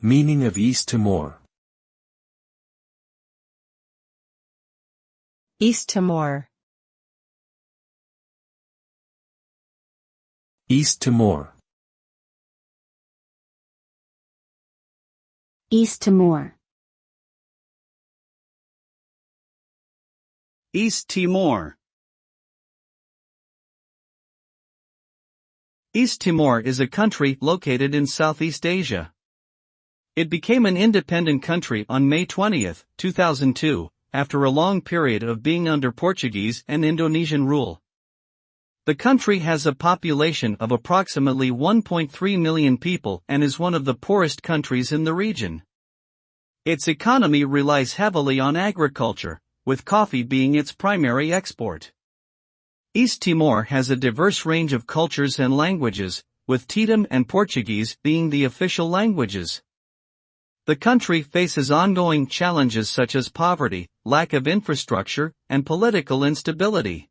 Meaning of East Timor. East Timor. East Timor. East Timor. East Timor. East Timor is a country located in Southeast Asia. It became an independent country on May 20, 2002, after a long period of being under Portuguese and Indonesian rule. The country has a population of approximately 1.3 million people and is one of the poorest countries in the region. Its economy relies heavily on agriculture, with coffee being its primary export. East Timor has a diverse range of cultures and languages, with Tetum and Portuguese being the official languages. The country faces ongoing challenges such as poverty, lack of infrastructure, and political instability.